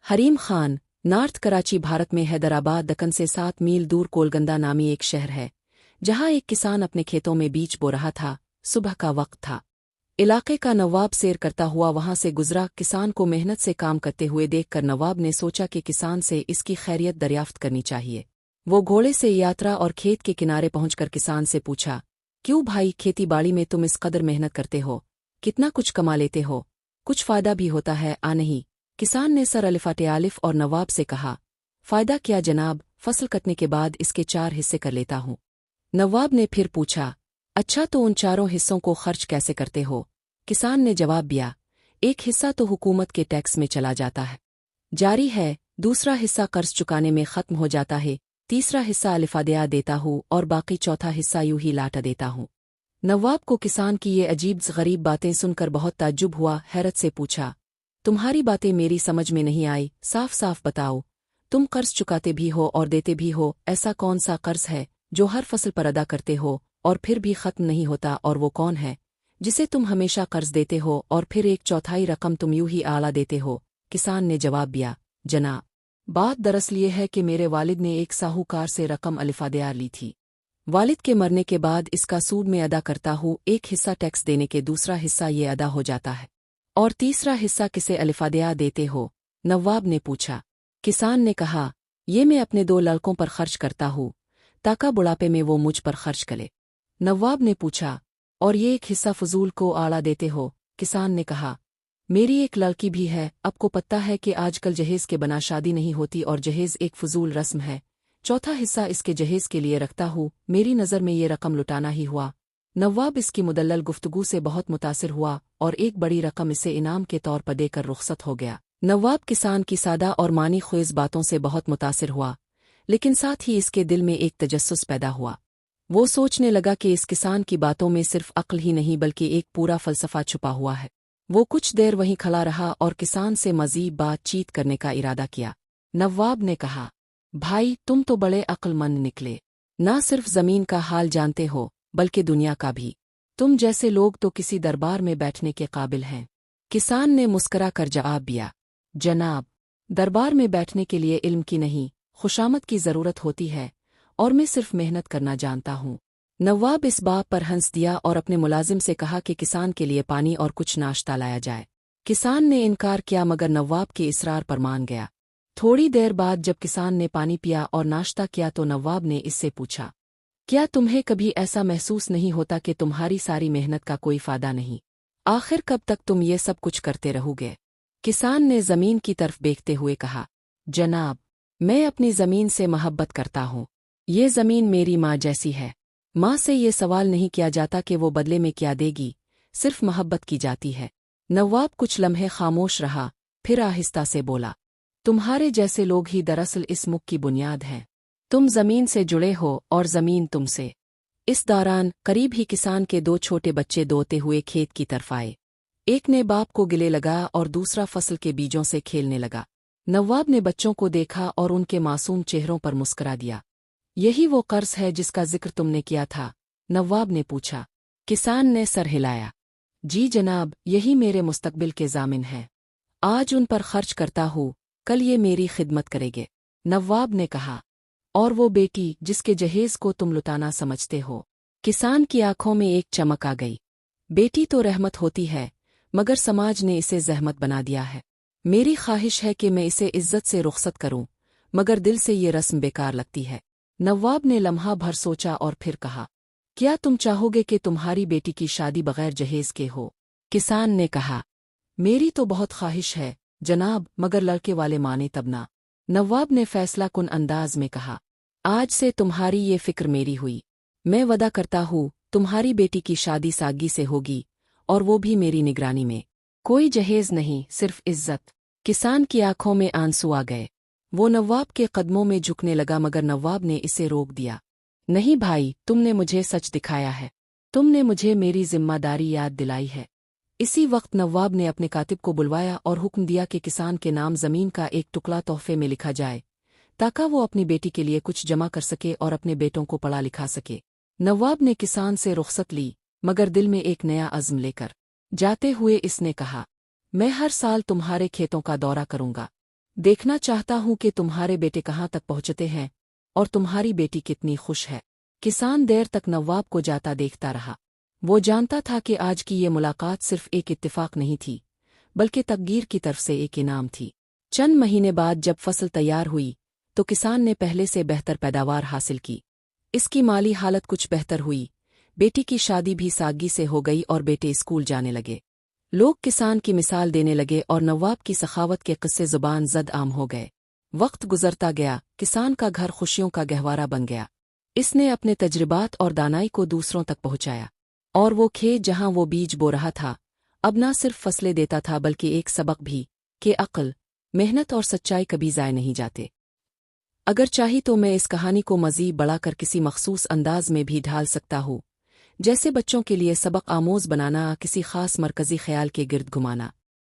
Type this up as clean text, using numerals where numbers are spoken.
Hareem Khan, north Karachi Bharat में हैदराबाद दक्कन से 7 मील दूर कोलगंदा नामी एक शहर है, जहां एक किसान अपने खेतों में बीज बो रहा था। सुबह का वक्त था। इलाके का नवाब सैर करता हुआ वहां से गुजरा। किसान को मेहनत से काम करते हुए देखकर नवाब ने सोचा कि किसान से इसकी खैरियत दरियाफ्त करनी चाहिए। वो घोड़े से यात्रा और खेत के किनारे पहुंचकर किसान से पूछा, क्यों भाई, खेती बाड़ी में तुम इस कदर मेहनत करते हो, कितना कुछ कमा लेते हो, कुछ फायदा भी होता है आ नहीं? किसान ने सर अलिफाटे आलिफ और नवाब से कहा, फायदा क्या जनाब, फसल कटने के बाद इसके 4 हिस्से कर लेता हूँ। नवाब ने फिर पूछा, अच्छा तो उन 4 हिस्सों को खर्च कैसे करते हो? किसान ने जवाब दिया, एक हिस्सा तो हुकूमत के टैक्स में चला जाता है, जारी है, दूसरा हिस्सा कर्ज चुकाने में खत्म हो जाता है, तीसरा हिस्सा अलिफादिया देता हूँ और बाकी चौथा हिस्सा यूं ही लाटा देता हूँ। नवाब को किसान की ये अजीब गरीब बातें सुनकर बहुत ताज्जुब हुआ। हैरत से पूछा, तुम्हारी बातें मेरी समझ में नहीं आई, साफ साफ बताओ, तुम कर्ज चुकाते भी हो और देते भी हो, ऐसा कौन सा कर्ज है जो हर फसल पर अदा करते हो और फिर भी खत्म नहीं होता, और वो कौन है जिसे तुम हमेशा कर्ज देते हो और फिर 1/4 रकम तुम यूं ही आला देते हो? किसान ने जवाब दिया, जनाब, बात दरअसल ये है कि मेरे वालिद ने एक साहूकार से रकम अलिफादिया ली थी। वालिद के मरने के बाद इसका सूद में अदा करता हूँ, एक हिस्सा टैक्स देने के, दूसरा हिस्सा ये अदा हो जाता है, और तीसरा हिस्सा किसे अलिफादिया देते हो? नवाब ने पूछा। किसान ने कहा, ये मैं अपने 2 लड़कों पर खर्च करता हूँ, ताकि बुढ़ापे में वो मुझ पर खर्च करे। नवाब ने पूछा, और ये एक हिस्सा फजूल को आड़ा देते हो? किसान ने कहा, मेरी एक लड़की भी है, आपको पता है कि आजकल जहेज के बना शादी नहीं होती और जहेज एक फजूल रस्म है, चौथा हिस्सा इसके जहेज के लिए रखता हूँ, मेरी नज़र में ये रकम लुटाना ही हुआ। नवाब इसकी मुदल्लल गुफ्तगू से बहुत मुतासिर हुआ और एक बड़ी रकम इसे इनाम के तौर पर देकर रुखसत हो गया। नवाब किसान की सादा और मानी ख्वेज़ बातों से बहुत मुतासिर हुआ, लेकिन साथ ही इसके दिल में एक तजस्सुस पैदा हुआ। वो सोचने लगा कि इस किसान की बातों में सिर्फ अक्ल ही नहीं बल्कि एक पूरा फलसफा छुपा हुआ है। वो कुछ देर वहीं खड़ा रहा और किसान से मज़ीद बातचीत करने का इरादा किया। नवाब ने कहा, भाई, तुम तो बड़े अक्लमंद निकले, ना सिर्फ ज़मीन का हाल जानते हो बल्कि दुनिया का भी। तुम जैसे लोग तो किसी दरबार में बैठने के काबिल हैं। किसान ने मुस्करा कर जवाब दिया, जनाब, दरबार में बैठने के लिए इल्म की नहीं, खुशामद की ज़रूरत होती है, और मैं सिर्फ मेहनत करना जानता हूँ। नवाब इस बात पर हंस दिया और अपने मुलाजिम से कहा कि किसान के लिए पानी और कुछ नाश्ता लाया जाए। किसान ने इनकार किया, मगर नवाब के इसरार पर मान गया। थोड़ी देर बाद जब किसान ने पानी पिया और नाश्ता किया तो नवाब ने इससे पूछा, क्या तुम्हें कभी ऐसा महसूस नहीं होता कि तुम्हारी सारी मेहनत का कोई फायदा नहीं? आखिर कब तक तुम ये सब कुछ करते रहोगे? किसान ने ज़मीन की तरफ देखते हुए कहा, जनाब, मैं अपनी ज़मीन से मोहब्बत करता हूँ, ये ज़मीन मेरी माँ जैसी है। माँ से ये सवाल नहीं किया जाता कि वो बदले में क्या देगी, सिर्फ मोहब्बत की जाती है। नवाब कुछ लम्हे खामोश रहा, फिर आहिस्ता से बोला, तुम्हारे जैसे लोग ही दरअसल इस मुल्क की बुनियाद हैं। तुम ज़मीन से जुड़े हो और ज़मीन तुमसे। इस दौरान करीब ही किसान के 2 छोटे बच्चे दौड़ते हुए खेत की तरफ आए। एक ने बाप को गिले लगा और दूसरा फसल के बीजों से खेलने लगा। नवाब ने बच्चों को देखा और उनके मासूम चेहरों पर मुस्करा दिया। यही वो कर्ज है जिसका जिक्र तुमने किया था? नवाब ने पूछा। किसान ने सर हिलाया, जी जनाब, यही मेरे मुस्तकबिल के ज़ामिन हैं। आज उन पर खर्च करता हूँ, कल ये मेरी खिदमत करेंगे। नवाब ने कहा, और वो बेटी जिसके जहेज को तुम लुटाना समझते हो? किसान की आंखों में एक चमक आ गई। बेटी तो रहमत होती है, मगर समाज ने इसे जहमत बना दिया है। मेरी ख्वाहिश है कि मैं इसे इज्जत से रुखसत करूं, मगर दिल से ये रस्म बेकार लगती है। नवाब ने लम्हा भर सोचा और फिर कहा, क्या तुम चाहोगे कि तुम्हारी बेटी की शादी बगैर जहेज के हो? किसान ने कहा, मेरी तो बहुत ख्वाहिश है जनाब, मगर लड़के वाले माने तब ना। नवाब ने फैसला कुन अंदाज में कहा, आज से तुम्हारी ये फिक्र मेरी हुई। मैं वदा करता हूँ तुम्हारी बेटी की शादी सादगी से होगी, और वो भी मेरी निगरानी में। कोई जहेज नहीं, सिर्फ इज्जत। किसान की आंखों में आंसू आ गए। वो नवाब के कदमों में झुकने लगा, मगर नवाब ने इसे रोक दिया। नहीं भाई, तुमने मुझे सच दिखाया है, तुमने मुझे मेरी जिम्मेदारी याद दिलाई है। इसी वक्त नवाब ने अपने कातिब को बुलवाया और हुक्म दिया कि किसान के नाम ज़मीन का एक टुकड़ा तोहफे में लिखा जाए, ताकि वो अपनी बेटी के लिए कुछ जमा कर सके और अपने बेटों को पढ़ा लिखा सके। नवाब ने किसान से रुखसत ली, मगर दिल में एक नया अज़्म लेकर। जाते हुए इसने कहा, मैं हर साल तुम्हारे खेतों का दौरा करूंगा, देखना चाहता हूं कि तुम्हारे बेटे कहाँ तक पहुंचते हैं और तुम्हारी बेटी कितनी खुश है। किसान देर तक नवाब को जाता देखता रहा। वो जानता था कि आज की ये मुलाकात सिर्फ एक इत्तेफाक नहीं थी, बल्कि तकदीर की तरफ से एक इनाम थी। चंद महीने बाद जब फसल तैयार हुई तो किसान ने पहले से बेहतर पैदावार हासिल की। इसकी माली हालत कुछ बेहतर हुई, बेटी की शादी भी सादगी से हो गई और बेटे स्कूल जाने लगे। लोग किसान की मिसाल देने लगे और नवाब की सखावत के किस्से जुबान जद आम हो गए। वक्त गुजरता गया, किसान का घर खुशियों का गहवारा बन गया। इसने अपने तजुर्बात और दानाई को दूसरों तक पहुंचाया, और वो खेत जहां वो बीज बो रहा था अब ना सिर्फ फसलें देता था बल्कि एक सबक भी कि अक्ल, मेहनत और सच्चाई कभी ज़ाय नहीं जाते। अगर चाही तो मैं इस कहानी को मज़ीद बढ़ाकर किसी मखसूस अंदाज में भी ढाल सकता हूँ, जैसे बच्चों के लिए सबक आमोज बनाना, किसी खास मरकज़ी ख्याल के गिर्द घुमाना।